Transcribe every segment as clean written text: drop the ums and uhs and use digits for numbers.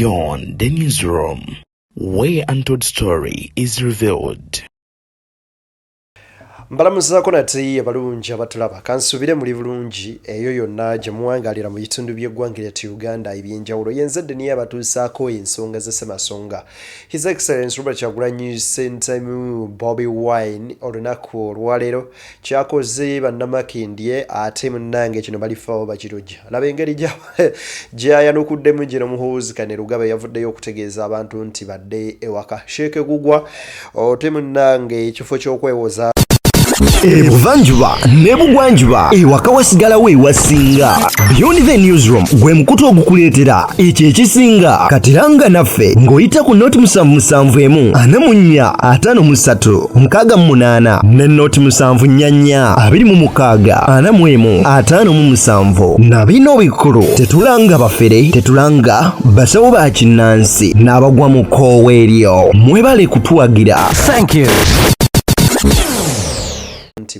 Beyond the newsroom, where untold story is revealed. Mbalamuza nati abalungi abatulaba kansubire muri bulungi eyo yonna gye muwangalira mu bitundu by'eggwanga lya Uganda ebyenjawulo yenzedde niye abatuusaako ensonga z'Ssemasonga. His Excellency Laba Kyakoze Ssentamu Bobi Wine olunaku olwaleero kyakoze bannamakindye ate munnange kino balifaawo bakirojja. Laba engeri gy'ayanukuddemu gino Muhoozi kane Lugaba yavuddeyo okutegeeza abantu nti badde ewaka. Sheeke gugwa ote munnange ekifo ky'okwewoza Ebuvanjuba nebugwanjuba ewaka wasigalawo ewasinga. Beyond the newsroom gwe mukutu ogukuleetera ekyo ekisinga katiranga naffe ng'oyita ku noti 771 44 53 ne noti 744 26 41 na bino bikulu tetulanga bafere tetulanga basawo ba kinnansi n'abagwa mu koowa eryo mwebale kutuwagira. Thank you.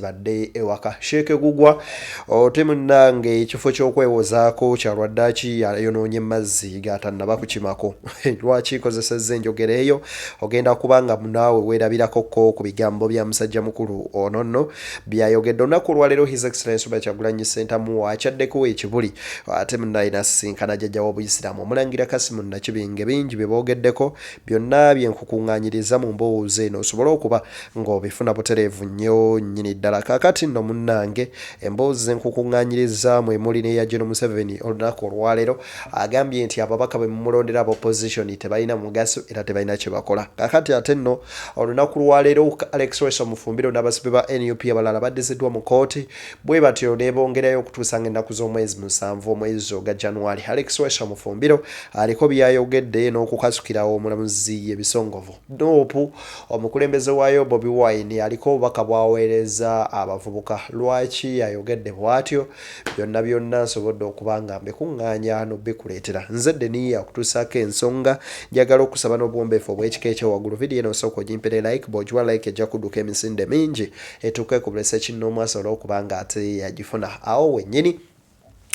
Badde ewaka. Sheeke gugwa ote munnange ekifo ky'okwewozaako kyalwaddaki yayonoonye mazzi gatannaba kukimako. Lwaki kozesezza enjogera eyo ogenda kubanga munaawe weerabirako ku bigambo bya musajja mukulu ono nno byayogedde olunaku olwaleero. His Excellency Laba Kyakoze Ssentamu akyaddeko ekibuli ate munnaye n'asisinkana jjajja w'Obuyisiraamu Omulangira Kasimu Nakibinge. Bingi bye boogeddeko byonna byenkukuŋŋaanyiriza mu mboozi eno osobole okuba ng'obifuna butereevu nnyo nnyini ddala. Kakati nno munnange emboozi enkukuŋŋaanyiriza mwe muli n'eya Gen. Museveni olunaku olwaleero agambye nti ababaka bwe mumulondera opposition tebalina mugaso era tebalina kye bakola. Kakati ate nno olunaku lwaleero Alex Mufumbiro n'abasibe ba NUP abalala baddiziddwa mu kooti bwe batyo ne bongerayo okutuusa ng'ennaku z'omwezi 7 omwezi ogwa January. Alex Mufumbiro aliko byayogedde n'okukasukirawo omulamuzi ebisongovu. Noopu omukulembeze waayo Bobi Wine aliko obubaka bwaweereza abavubuka. Lwaki ayogedde bwatyo byonna nsobodde okubanga mbekuŋŋaanya n'obbikuleetera. Nzedde niye akutuusaako ensonga njagala okusaba n'obuwombeefu obw'ekika ekyowaggulu. Vidiyo eno osooka ogimpere like bw'ogiwa like ejja kudduka emisinde mingi etuuke ku bulesa kinnoomu asobola okubanga ate yagifuna awo wennyini.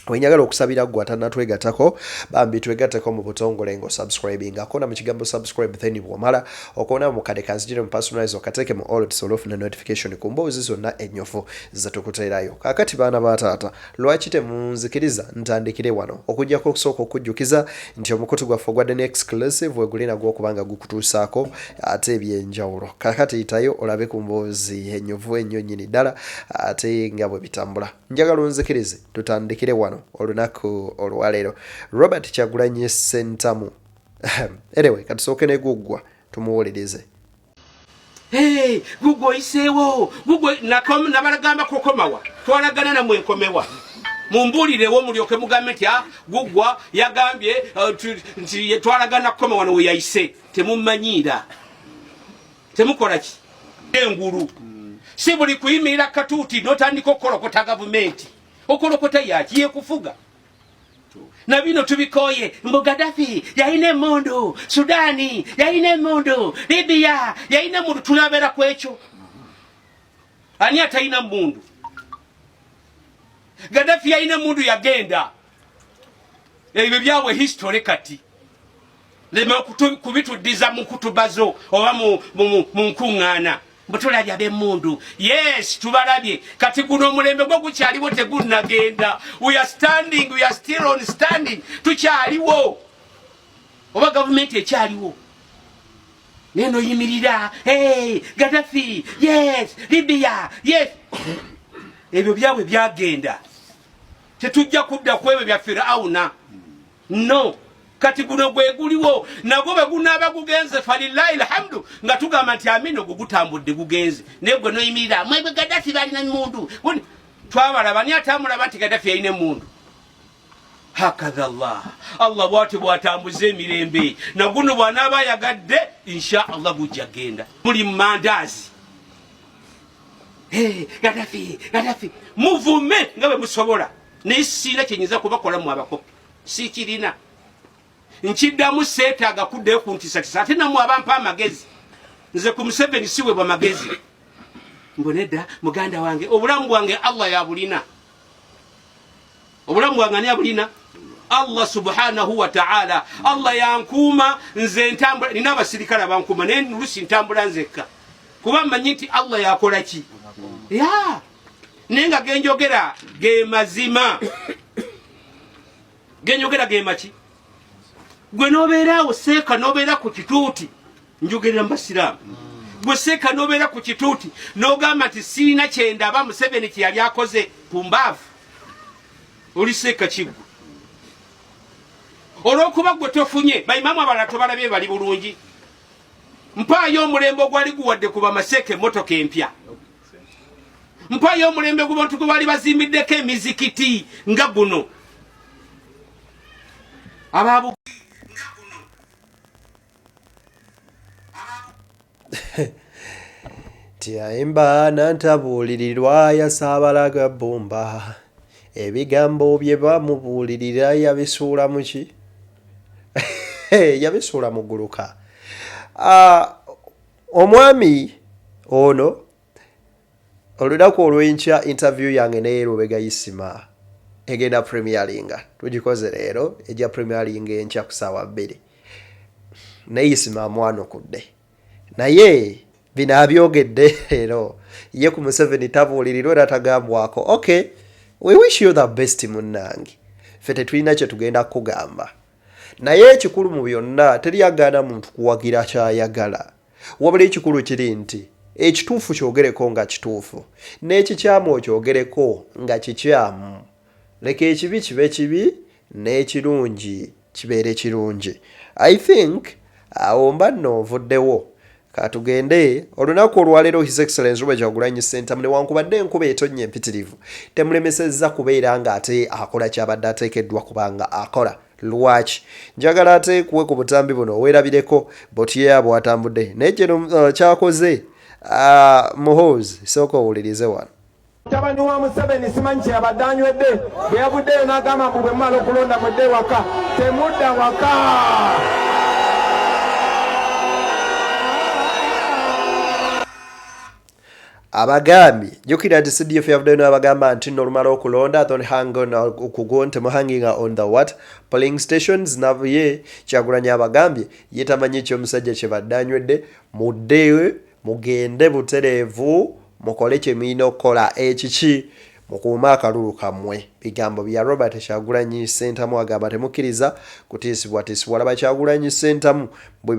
Wenyagala okusabira gwe atannatwegatako bambi twegateko mu butongole ngo subscribing akona mu kigambo subscribe then bwomala okona mu kade kanzijire mu personalize okateke mu all to off na notification ku mboozi zonna enyofu zatukuteerayo. Kakati baana bataata lwaki temunzikiriza ntandikire wano okujjako okusooka okujjukiza nti omukutu gwaffe gwa the exclusive wegulina gw'okubanga gukutuusaako ate ebyenjawulo. Kakati itayo olabe ku mboozi enyovu ennyo nnyini ddala ate nga bwe bitambula. Njagala onzikirize tutandikire wano olunaku olwaleero. Robert Kyakoze Ssentamu anyway katusooke ne guggwa tumuwulirize. Hey, guggwa iseewo guggwa nabalagamba kukomawa twalagana namwe nkomewa mumbuulirewo mulyoke mugambe nti guggwa yagambye nti twalagana kukomawa no we yayise temumanyiira temukola ki engulu si buli kuyimirira katuuti n'otandika okukolokota gavumenti okolokota yakiye kufuga na bino tubikoye mbu Gaddafi yalina emmundu, Sudani yalina emmundu, Libya yalina emmundu. Tunabeera ku ekyo ani atalina emmundu? Gaddafi yalina emmundu yagenda. Ebyo byawe history kati lema kubituddiza mu kutubazo oba mu nkuŋŋaana. Butulabye ab'emmundu. Yes, tubalabye. Kati guno omulembe gwo gukyaliwo tegunnagenda. We are standing, we are still on standing. Tukyaliwo. Oba gavumenti ekyaliwo. Neno yimirira. Hey, Gaddafi. Yes, Libya. Yes. Ebyo byawe byagenda. Tetujja kudda ku ebyo bya Firawuna. No. Kati guno gwe guliwo nagwo bwe gunaaba gugenze falillahi alhamdu nga tugamba nti amino gugutambudde gugenze naye gwe noyimirira mwebwe Gaddafi balina emmundu twabalaba ani atamulaba nti Gaddafi yalina emmundu. Hakadha Allah bwati bwatambuza emirembe na guno bw'anaaba yagadde insha Allah gujja genda muli mumandaazi. Gaddafi muvume nga bwe musobola naye siina kyenyinza kubakola mu abako sikirina. Nkiddamu seetaaga kuddayo kuntisatisa ate namwe abampa amagezi nze ku Museveni siwe bwa magezi mbonedda muganda wange obulamu bwange Allah yabulina. Obulamu bwange ani abulina? Allah subhanahu wa ta'ala Allah yankuma nze ntambula nina abasirikale abankuma naye nulusi ntambula nzekka kuba mmanyi nti Allah yakola ki ya nenga genjogera ge mazima genjogera ge maki gwe nobeerawo seeka nobeera ku kituuti njogerera mbasiraamu gwe seeka nobeera ku kituuti nogamba nti siina kyendaba Museveni kye yali akoze pumbaavu oli seeka kigwe olwokuba gwe tofunye bayimamu abalala tobalabye bali bulungi mpaayo omulembe ogwali guwadde kuba maseke emmotoka empya mpaayo omulembe gubantu gwe bali bazimbiddeko emizikiti nga guno ababu Tiaimba nantabuulirirwa yasaabalaga bbumba ebigambo bye bamubuulirira yabisuula mu ki yabisuula mu gguluka omwami ono olunaku olw'enkya interview yange naye Lubega Isima egenda premieringa tugikoze leero ejja premieringa enkya ku ssaawa 2 naye Isima amwanukudde naye bino abyogedde leero ye ku Museveni tabuulirirwa era tagambwako. Okay, we wish you the best munnange, ffe tetulina kye tugenda kugamba naye ekikulu mu byonna teriyagaana muntu kuwagira kyayagala wabula ekikulu kiri nti ekituufu kyogereko nga kituufu n'ekikyamu okyogereko nga kikyamu leka ekibi kibe kibi n'ekirungi kibeere kirungi. I think awo mba nno ovuddewo katugende olunaku olwaleero His Excellency Laba Kyakoze Ssentamu newankubadde enkuba etonnye empitirivu temulemesezza kubeera ng'ate akola kyabadde ateekeddwa kubanga akola. Lwaki njagala ateekuwe ku butambi buno weerabireko Botiye bw'atambudde naye kino kyakoze Muhoozi sooka owulirize wano. Mutabani wa Museveni simanyi kye yabadde anywedde bwe yavuddeyo n'agamba mbu bwe mmala okulonda mwedde waka temudda waka. Abagambye jjukira nti CDF yavuddeyo n'abagamba nti nno olumala okulonda don't hang on okugo temuhanginga on the what polling stations. Naye Kyagulanyi abagambye ye tamanyi ky'omusajja kye badde anywedde mudde mugende butereevu mukole kye mulina okukola ekiki mukuuma akalulu kammwe. Bigambo bya Robert Kyagulanyi Ssentamu agamba temukkiriza kutiisibwatiisibwa Laba Kyagulanyi Ssentamu bwe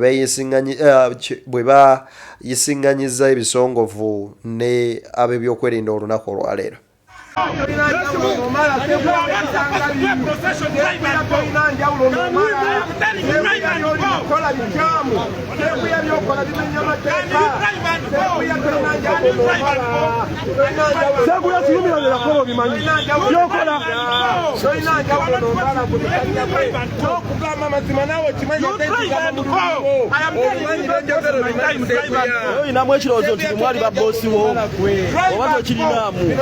bayisiŋŋanyiza ebisongovu ne ab'ebyokwerinda olunaku olwaleero. Oyinamu ekirowoozo nti mwali babosi wo oba tokirinaamu.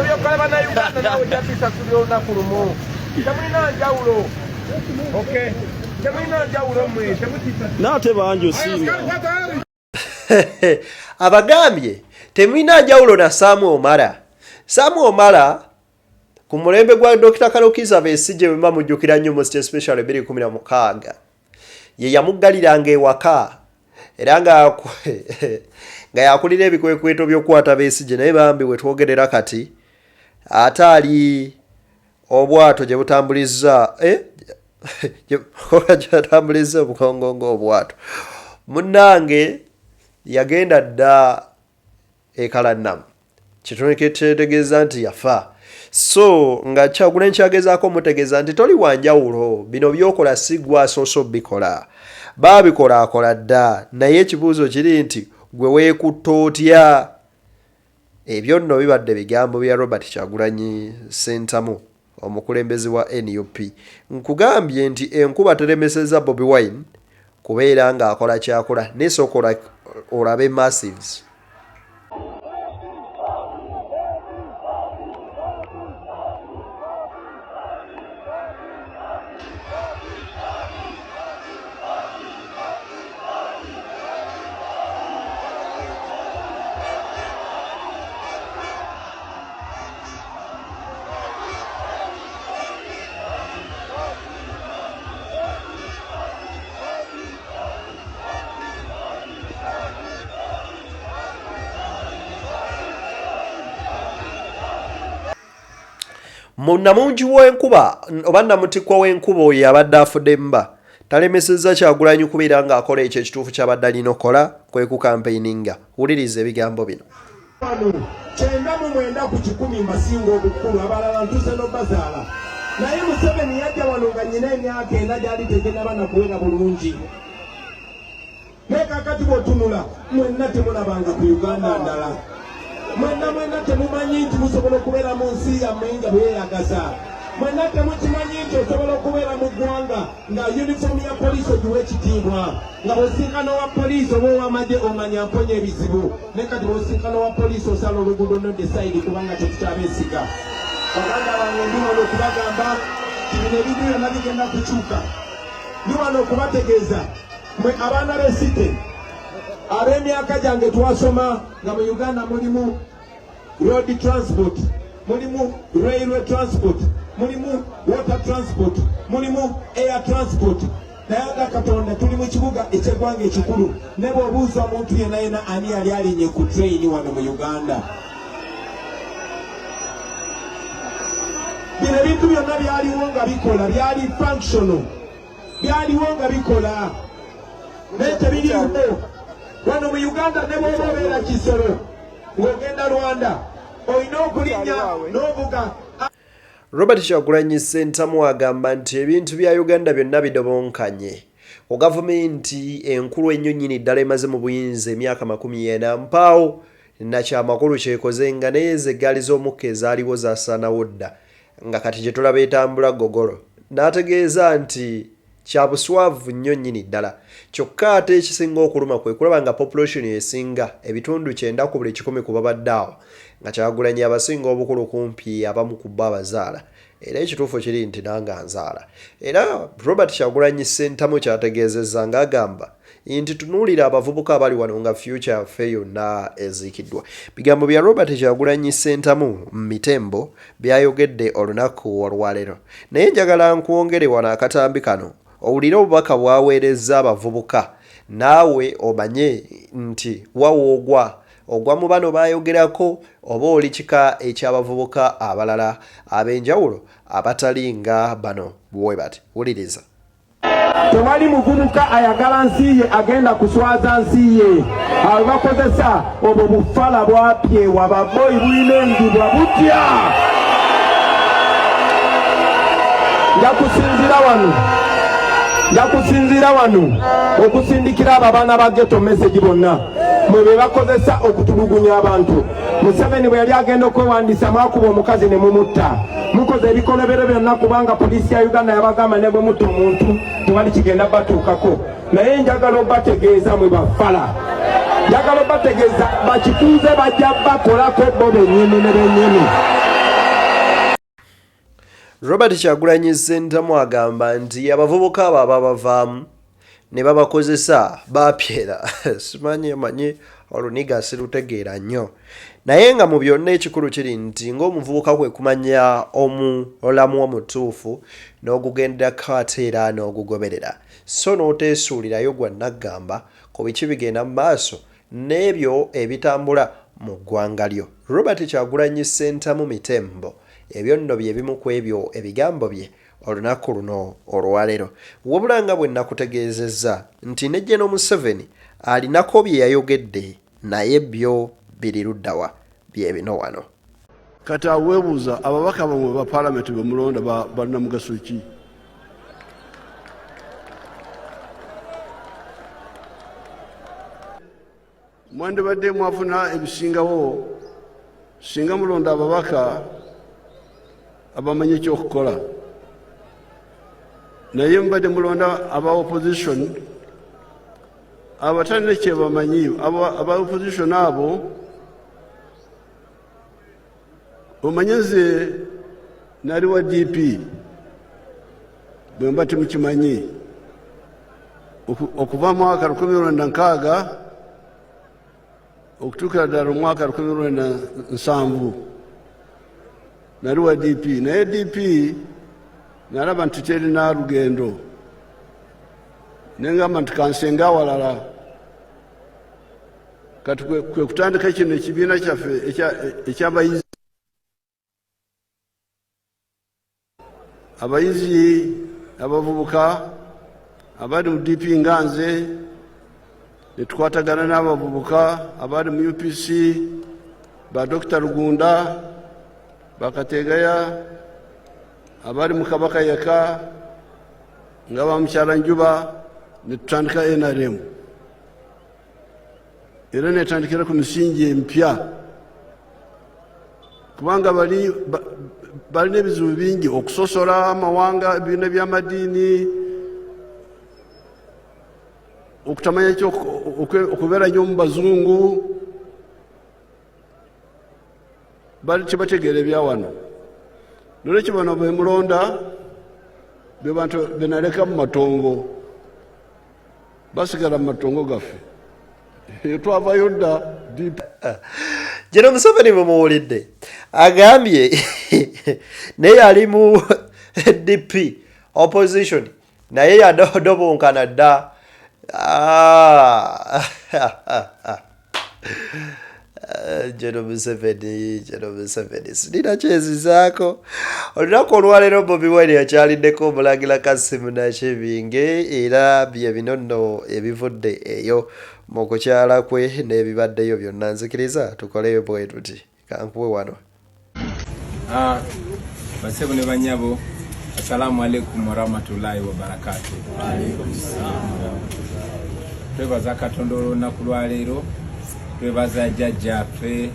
Nate banjo singa abagambye temulina njawulo na Samu Omala ku mulembe gwa Dr. Kalukiza Besigye bwe bamujjukira nnyo mu State Special 2016 ye yamuggaliranga ewaka era nga yakulira ebikwekweto by'okwata Besigye naye bambi we twogerera kati ate ali obwato gye butambuliza gyebutambuliza obukongo ng'obwato munnange yagenda dda ekalannamu kitegeeza nti yafa. So nga Kyagulanyi kyagezaako mutegeeza nti toli wanjawulo bino byokola si gwe asoose obikola baabikola akola dda naye ekibuuzo kiri nti gwe weekutta otya. Ebyo nno bibadde bigambo bya Robert Kyagulanyi Ssentamu omukulembeze wa NUP. Nkugambye nti enkuba teremesezza Bobi Wine kubeera ng'akola kyakola nesooka olabe Massives. Munnamungi w'enkuba oba namutikwa w'enkuba oyo abadde afudde mba talemesezza Kyagulanyi kubeera ng'akola ekyo ekituufu ky'abadde alina okola kwe ku campaigninga. Wuliriza ebigambo bino. 99 ku 10 mbasinga obukulu abalala ntuse n'obazaala naye Museveni yajja wano nga nnyina emyaka ena gyali tegenda bana kuwera bulungi naye kakati bw'otunula mwenna temulabanga ku Uganda ndala mwenna temumanyi nti musobola okubeera mu nsi yammwe nga bweyagaza mwenna temukimanyi nti osobola okubeera mu ggwanga nga yunifoomu ya poliisi ogiwa ekitiibwa nga bw'osinkana wa poliisi oba ow'amagye omanya mponya ebizibu naye kati bw'osinkana wa poliisi osala oluguudo n'odesayidi kubanga tekikyabeesiga. Baganda bange ndi wano okubagamba ti bino ebintu byonna bigenda kukyuka. Ndi wano okubategeeza mwe abaana b'esite ab'emyaka gyange twasoma nga mu Uganda mulimu road transport, mulimu railway transport, mulimu water transport, mulimu air transport. Naye nga Katonda tuli mu kibuga eky'eggwanga ekikulu ne bw'obuuza omuntu yenna yenna ani yali alinnye ku train wano mu Uganda. Bino ebintu byonna byaliwo nga bikola, byali functional, byaliwo nga bikola naye tebiriiwo wano mu Uganda. Ne bw'oba obeera Kisoro ng'ogenda Rwanda olina okulinnya n'ovuga. Robert Kyagulanyi Ssentamu agamba nti ebintu bya Uganda byonna bidobonkanye ku gavumenti enkulu ennyo nnyini ddala emaze mu buyinza emyaka 40 mpaawo nakyamakulu kyekoze nga nezo eggaali z'omukka ezaaliwo zaasaanawo dda nga kati gye tulaba etambula gogolo. N'ategeeza nti kya buswavu nnyo nnyini ddala kyokka ate ekisinga okuluma kwe kulaba nga population esinga ebitundu 9 ku buli 100 ku babadde awo nga Kyagulanyi abasinga obukulu kumpi abamu ku bo abazaala era ekituufu kiri nti nanga nzaala. Era Robert Kyagulanyi Ssentamu kyategeezezza ng'agamba nti tunuulira abavubuka abali wano nga future yaffe yonna eziikiddwa. Bigambo bya Robert Kyagulanyi Ssentamu Mitembo byayogedde olunaku olwaleero. Naye njagala nkwongere wano akatambi kano owulire obubaka bwaweerezza abavubuka naawe omanye nti wawoogwa ogwa mu bano bayogerako oba oli kika eky'abavubuka abalala ab'enjawulo abatali nga bano bwe bati. Wuliriza. Tewali muvubuka ayagala nsi ye agenda kuswaza nsi ye. Abo bakozesa obwo bufala bwapyewa baboyi bulina engibwa butya. Njakusinzira wano okusindikira abo abaana ba ghetto message bonna mwe be bakozesa okutulugunya abantu. Museveni bwe yali agenda okwewandiisa mwakuba omukazi ne mumutta. Mukoze ebikolobero byonna kubanga poliisi ya Uganda yabagamba ne bwe mutta omuntu tewali kigenda batuukako. Naye njagala obategeeza mwe bafala, njagala obategeeza bakituuze bajja bakolako bo bennyini ne bennyini. Robert Kyagulanyi Ssentamu agamba nti abavubuka abo ababavaamu ne babakozesa bapyera. Simanyi oluniga sirutegeera nnyo naye nga mu byonna ekikulu kiri nti ng'omuvubuka kwe kumanya omulamu omutuufu n'ogugenderako ate era n'ogugoberera so n'oteesuulirayo gwa naggamba ku biki bigenda mu maaso n'ebyo ebitambula mu ggwanga lyo. Robert Kyagulanyi Ssentamu Mitembo ebyo nno bye bimu ku ebyo ebigambo bye olunaku luno olwaleero. Wabula nga bwe nakutegeezezza nti ne Gen. Museveni alinako bye yayogedde naye byo biri luddawa bye bino wano. Kati aweebuuza ababaka bamwe ba paalamenti be mulonda balina mugaso ki? Mwandibadde mwafuna ebisingawo singa mulonda ababaka abamanyi ekyokukola naye mbadde mulonda aba opposition abatalina kyebamanyi. Aba opposition abo omanye nze nali wa DP bwe mba temukimanyi okuva mu mwaka 1996 okutuukira ddala omwaka 1997 nali wa DP naye DP nalaba nti terina lugendo nengamba nti kansenga awalala kati kwe kutandika kino ekibiina kyaffe ekyabayizi abayizi abavubuka abali mu DP Nganze ne tukwatagana n'abavubuka abali mu UPC ba Dr. Rugunda bakategaya abali mu Kabaka Yaka nga ba Mukyala Njuba ne tutandika NRM era ne tandikira ku misingi empya kubanga bali n'ebizibu bingi okusosola amawanga ebibiina by'amadiini okutamanya ekyo okubeera nnyo mu bazungu bali tebategeera ebyawano nolwekyo bano bwe mulonda be bantu be naleka mu matongo basigala mu matongo gaffe twavayo dda Jeno Museveni mumuwulidde agambye naye ali mu DP opposition naye yadobonkana dda Jeno Museveni sinina kyezizaako olunaku olwaleero Bobi Wine yakyaliddeko omulangira Kasimu Nakibinge era bye bino nno ebivudde eyo mu kukyala kwe n'ebibaddeyo byonna nzikiriza tukoleyo bwe tuti kankuwe wano basebo ne banyabo assalamu alaikum warahmatullahi wabarakatuh. Twebaza Katonda olunaku lwaleero twebaza jjajjaffe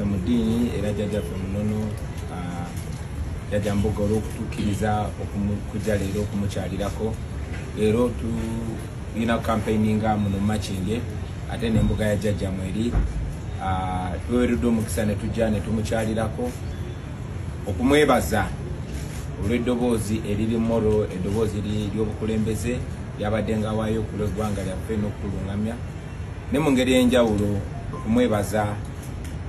mu ddiini era jjajjaffe munono jjajja Mbogo olw'okutuukiriza okujja leero okumukyalirako leero tulina campaigninga muno Makindye ate n'embuga ya jjajja mweri tweweeredde omukisa ne tujja ne tumukyalirako okumwebaza olw'eddoboozi eriri moro eddoboozi ly'obukulembeze lyabadde nga waayo ku lw'eggwanga lyaffe n'okutulungamya ne mu ngeri enjawulo okumwebaza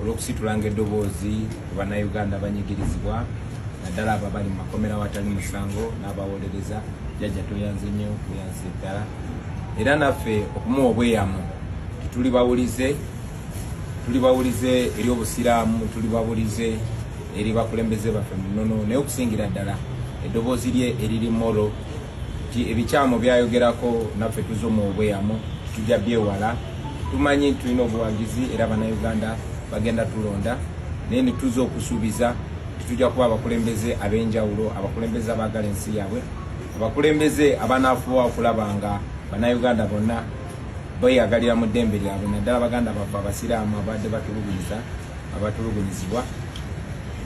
olw'okusitulanga eddoboozi ku bannayuganda abanyigirizibwa naddala abo abali mu makomera awatali musango n'abawolereza jjajja toyanze nnyo tuyanze ddala era naffe okumuwa obweyamo tuli bawulize eri obusiraamu tuli bawulize eri bakulembeze baffe munono naye okusingira ddala eddoboozi lye eriri moro ebikyamu byayogerako naffe tuzomuwa obweyamo tujja byewala tumanyi tulina obuwagizi era bannayuganda bagenda tulonda naye ne tuza okusuubiza tujja kuba abakulembeze ab'enjawulo abakulembeze abaagala ensi yaabwe abakulembeze abanaafuba okulaba nga bannayuganda bonna beyagalira mu ddembe lyabwe naddala baganda baffe abasiraamu abadde abatulugunyizibwa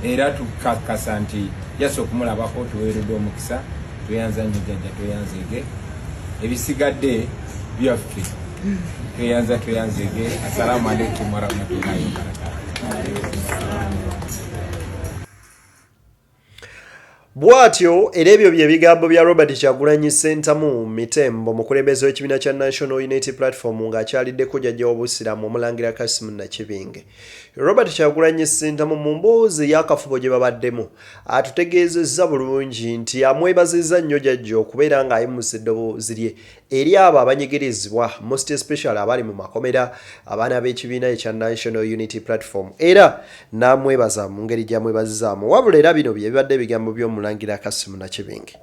era tukakasa nti yasa okumulabako tuweeredde omukisa tweyanza nnyo jjajja tweyanzeege ebisigadde byaffe tweyanzeege assalamu alaikum warahmatullahi wabarakatuh. Bwatyo era ebyo bye bigambo bya Robert Kyagulanyi Ssentamu Mitembo mukulembeze w'ekibiina kya National Unity Platform ng'akyaliddeko jjajja w'obusiraamu omulangira Kasimu Nakibinge. Robert Kyagulanyi Ssentamu mu mboozi y'akafubo gye babaddemu atutegeezezza bulungi nti amwebazizza nnyo jjajja okubeera ng'ayimusa eddoboozi lye eri abo abanyigirizibwa most especially abali mu makomera abaana b'ekibiina ekya National Unity Platform era n'amwebaza mu ngeri gy'amwebazizaamu wabula era bino bye bibadde ebigambo by'omulangira Kasimu Nakibinge.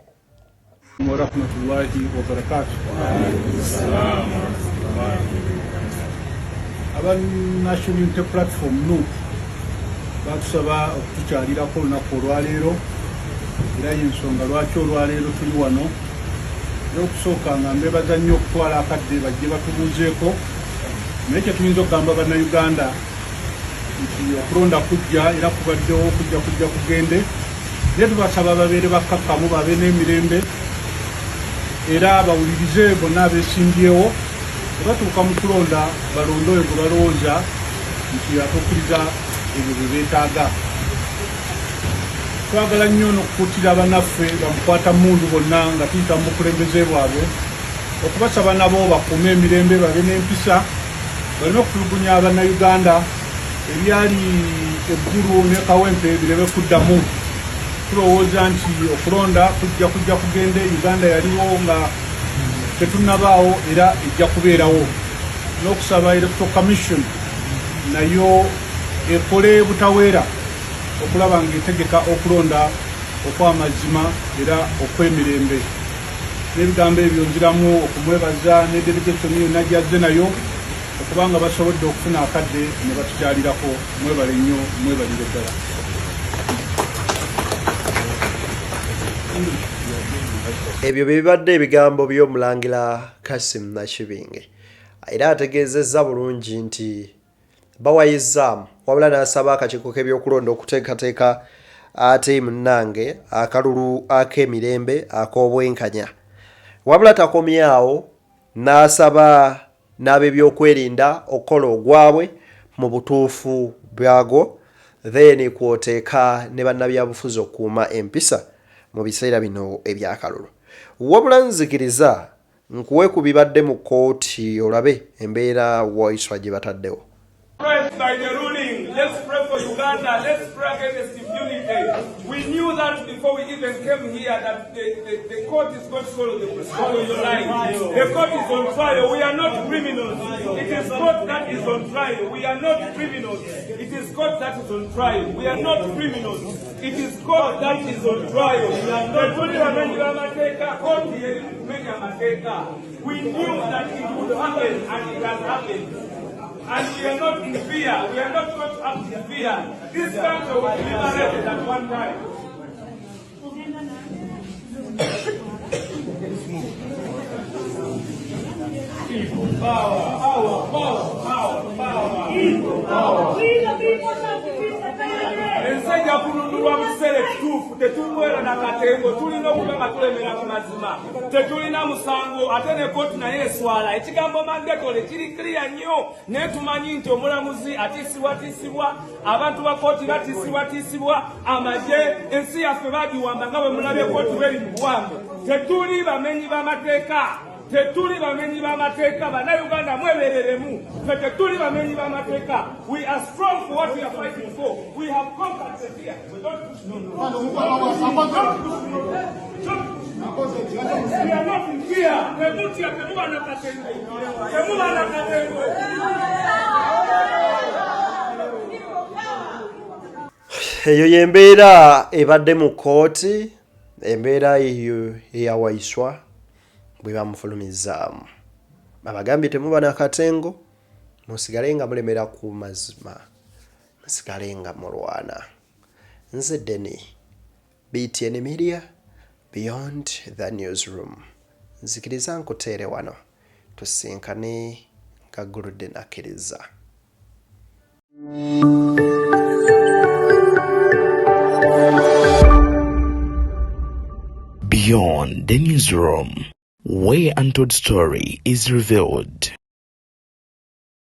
Warahmatullahi wabarakatuh. Aba National Unity Platform no batusaba okutukyalirako olunaku olwaleero era y'ensonga lwaki olwaleero tuli wano n'okusooka nga mbebaza nnyo okutwala akadde bajje batubuuzeeko naye kye tuyinza okugamba bannayuganda nti okulonda kujja era kubaddewo kujja kugende naye tubasaba babeere bakkakkamu babe n'emirembe era bawulirize bonna abeesimbyewo batuuka mu kulonda balonde oyo gwe balowooza nti atuukiriza ebyo bye beetaaga. Twagala nnyo n'okukuutira bannaffe bamukwata mundu bonna nga tuyita mu bukulembeze bwabwe okubasaba nabo bakuume emirembe babe n'empisa balina okutulugunya bannayuganda ebyali eggulu ne kawempe bireme kuddamu. Tulowooza nti okulonda kujja kugende Uganda yaliwo nga tetunnabaawo era ejja kubeerawo n'okusaba Electoral Commission nayo ekole butaweera okulaba ng'etegeka okulonda okw'amazima era okw'emirembe. N'ebigambo ebyo nziramu okumwebaza ne delegation yonna gyazze nayo okubanga basobodde okufuna akadde ne batukyalirako. Mwebale nnyo, mwebalire ddala. Ebyo bibadde ebigambo by'omulangira Kassim Nakibinge era ategeezezza bulungi nti bawayizaamu wabula n'asaba akakiiko k'ebyokulonda okuteekateeka ate munnange akalulu ak'emirembe ak'obwenkanya. Wabula takomyawo n'asaba n'ab'ebyokwerinda okukola ogwabwe mu butuufu bwago then kwoteeka ne bannabyabufuzi okukuuma empisa mu biseera bino ebyakalulu. Wabula nzikiriza nkuwe ku bibadde mu kkooti olabe embeera Waiswa gye bataddewo. By the ruling, let's pray for Uganda, let's pray against impunity. We knew that before we even came here that the court is going to follow your line. The court is on trial. We are not criminals. It is court that is on trial. We are not criminals. It is court that is on trial. We are not criminals. It is court that is on trial. We knew that it would happen and it has happened. And we are not in fear. We are not going to act in fear. This country was liberated at one time. Ensenya kulundulwa mu kiseera ekituufu tetumwera na katengo tulina okuba nga tulemera ku mazima tetulina musango ate ne kooti naye eswala ekigambo mandetole kiri clear nnyo naye tumanyi nti omulamuzi atiisibwatiisibwa abantu ba kooti batiisibwatiisibwa amagye ensi yaffe bagiwamba nga bwe mulabye kooti bweri mu buwanvu tetuli bamenyi b'amateeka tetuli bamenyi b'amateeka bannayuganda mwebereremu fe tetuli bamenyi b'amateeka. We are strong for what we are fighting for. We have conquered the fear. We don't push no. We are not in fear. Temuba na katengo. Temuba na katengo. Eyo yembeera ebadde mu kkooti, embeera eyo eya Waiswa bwe bamufulumizaamu. Abagambye temuba na katengo, musigale nga mulemera ku mazima, musigale nga mulwana. Nze Deni, BTN Media, Beyond the Newsroom. Nzikiriza nkuteere wano, tusinkane nga Guludde nakkiriza. Beyond the Newsroom, where untold story is revealed.